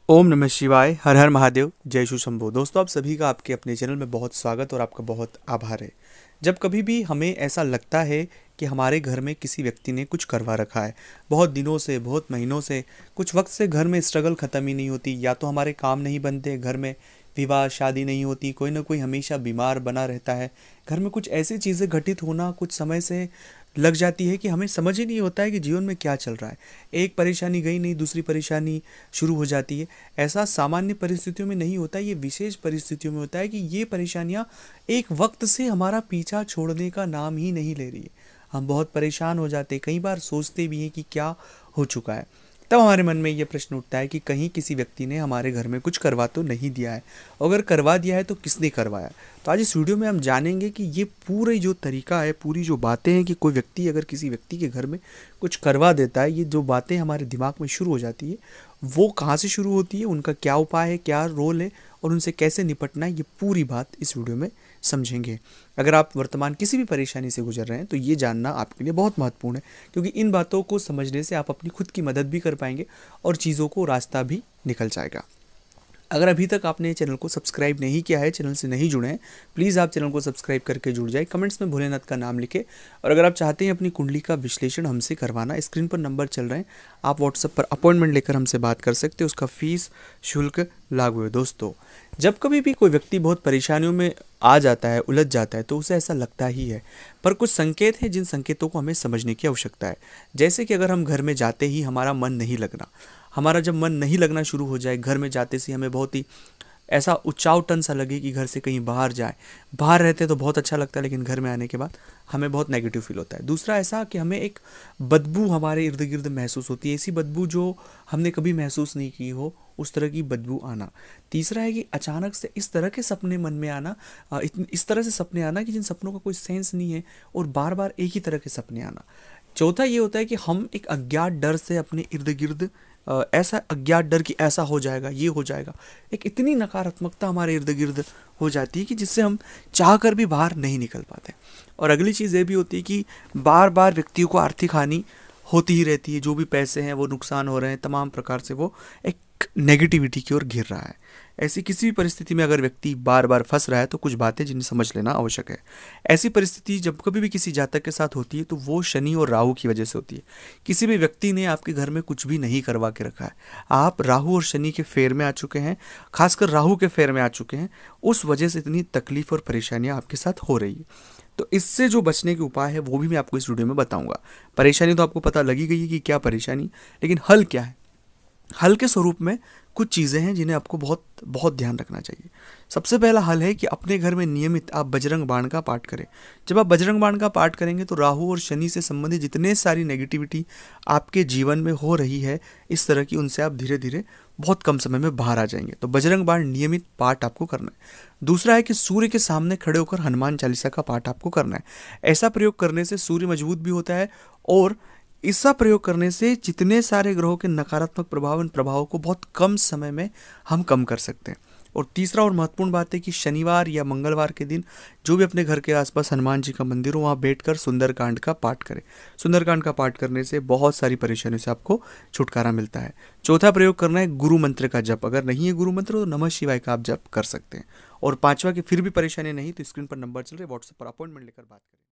ओम नमः शिवाय, हर हर महादेव, जय शिव शंभो। दोस्तों, आप सभी का आपके अपने चैनल में बहुत स्वागत और आपका बहुत आभार है। जब कभी भी हमें ऐसा लगता है कि हमारे घर में किसी व्यक्ति ने कुछ करवा रखा है, बहुत दिनों से, बहुत महीनों से, कुछ वक्त से घर में स्ट्रगल ख़त्म ही नहीं होती, या तो हमारे काम नहीं बनते, घर में विवाह शादी नहीं होती, कोई ना कोई हमेशा बीमार बना रहता है, घर में कुछ ऐसी चीज़ें घटित होना कुछ समय से लग जाती है कि हमें समझ ही नहीं होता है कि जीवन में क्या चल रहा है। एक परेशानी गई नहीं, दूसरी परेशानी शुरू हो जाती है। ऐसा सामान्य परिस्थितियों में नहीं होता, ये विशेष परिस्थितियों में होता है कि ये परेशानियाँ एक वक्त से हमारा पीछा छोड़ने का नाम ही नहीं ले रही है। हम बहुत परेशान हो जाते, कई बार सोचते भी हैं कि क्या हो चुका है। तब हमारे मन में ये प्रश्न उठता है कि कहीं किसी व्यक्ति ने हमारे घर में कुछ करवा तो नहीं दिया है, अगर करवा दिया है तो किसने करवाया। तो आज इस वीडियो में हम जानेंगे कि ये पूरी जो तरीका है, पूरी जो बातें हैं कि कोई व्यक्ति अगर किसी व्यक्ति के घर में कुछ करवा देता है, ये जो बातें हमारे दिमाग में शुरू हो जाती है वो कहाँ से शुरू होती है, उनका क्या उपाय है, क्या रोल है और उनसे कैसे निपटना है, ये पूरी बात इस वीडियो में समझेंगे। अगर आप वर्तमान किसी भी परेशानी से गुजर रहे हैं तो ये जानना आपके लिए बहुत महत्वपूर्ण है, क्योंकि इन बातों को समझने से आप अपनी खुद की मदद भी कर पाएंगे और चीज़ों को रास्ता भी निकल जाएगा। अगर अभी तक आपने चैनल को सब्सक्राइब नहीं किया है, चैनल से नहीं जुड़े हैं, प्लीज़ आप चैनल को सब्सक्राइब करके जुड़ जाए। कमेंट्स में भोलेनाथ का नाम लिखे। और अगर आप चाहते हैं अपनी कुंडली का विश्लेषण हमसे करवाना, स्क्रीन पर नंबर चल रहे हैं, आप व्हाट्सएप पर अपॉइंटमेंट लेकर हमसे बात कर सकते हैं। उसका फीस शुल्क लागू है। दोस्तों, जब कभी भी कोई व्यक्ति बहुत परेशानियों में आ जाता है, उलझ जाता है, तो उसे ऐसा लगता ही है, पर कुछ संकेत हैं जिन संकेतों को हमें समझने की आवश्यकता है। जैसे कि अगर हम घर में जाते ही हमारा मन नहीं लगना, हमारा जब मन नहीं लगना शुरू हो जाए, घर में जाते से हमें बहुत ही ऐसा उचावटन सा लगे कि घर से कहीं बाहर जाए, बाहर रहते तो बहुत अच्छा लगता है लेकिन घर में आने के बाद हमें बहुत नेगेटिव फील होता है। दूसरा ऐसा कि हमें एक बदबू हमारे इर्द गिर्द महसूस होती है, ऐसी बदबू जो हमने कभी महसूस नहीं की हो, उस तरह की बदबू आना। तीसरा है कि अचानक से इस तरह के सपने मन में आना, इस तरह से सपने आना कि जिन सपनों का कोई सेंस नहीं है और बार बार एक ही तरह के सपने आना। चौथा ये होता है कि हम एक अज्ञात डर से अपने इर्द गिर्द ऐसा अज्ञात डर कि ऐसा हो जाएगा, ये हो जाएगा, एक इतनी नकारात्मकता हमारे इर्द गिर्द हो जाती है कि जिससे हम चाह कर भी बाहर नहीं निकल पाते। और अगली चीज़ ये भी होती है कि बार बार व्यक्तियों को आर्थिक हानि होती ही रहती है, जो भी पैसे हैं वो नुकसान हो रहे हैं, तमाम प्रकार से वो एक नेगेटिविटी की ओर घिर रहा है। ऐसी किसी भी परिस्थिति में अगर व्यक्ति बार बार फंस रहा है तो कुछ बातें जिन्हें समझ लेना आवश्यक है। ऐसी परिस्थिति जब कभी भी किसी जातक के साथ होती है तो वो शनि और राहु की वजह से होती है। किसी भी व्यक्ति ने आपके घर में कुछ भी नहीं करवा के रखा है, आप राहु और शनि के फेर में आ चुके हैं, खासकर राहु के फेर में आ चुके हैं, उस वजह से इतनी तकलीफ और परेशानियां आपके साथ हो रही है। तो इससे जो बचने के उपाय है वो भी मैं आपको इस वीडियो में बताऊंगा। परेशानी तो आपको पता लगी गई है कि क्या परेशानी, लेकिन हल क्या है। हल के स्वरूप में कुछ चीज़ें हैं जिन्हें आपको बहुत बहुत ध्यान रखना चाहिए। सबसे पहला हल है कि अपने घर में नियमित आप बजरंग बाण का पाठ करें। जब आप बजरंग बाण का पाठ करेंगे तो राहु और शनि से संबंधित जितने सारी नेगेटिविटी आपके जीवन में हो रही है इस तरह की, उनसे आप धीरे धीरे बहुत कम समय में बाहर आ जाएंगे। तो बजरंग बाण नियमित पाठ आपको करना है। दूसरा है कि सूर्य के सामने खड़े होकर हनुमान चालीसा का पाठ आपको करना है। ऐसा प्रयोग करने से सूर्य मजबूत भी होता है और इसका प्रयोग करने से जितने सारे ग्रहों के नकारात्मक प्रभाव, इन प्रभावों को बहुत कम समय में हम कम कर सकते हैं। और तीसरा और महत्वपूर्ण बात है कि शनिवार या मंगलवार के दिन जो भी अपने घर के आसपास हनुमान जी का मंदिर हो, वहाँ बैठकर सुंदरकांड का पाठ करें। सुंदरकांड का पाठ करने से बहुत सारी परेशानियों से आपको छुटकारा मिलता है। चौथा प्रयोग करना है गुरु मंत्र का जप। अगर नहीं है गुरु मंत्र तो नमः शिवाय का आप जप कर सकते हैं। और पांचवा की फिर भी परेशानी नहीं तो स्क्रीन पर नंबर चल रहे, व्हाट्सएप पर अपॉइंटमेंट लेकर बात करें।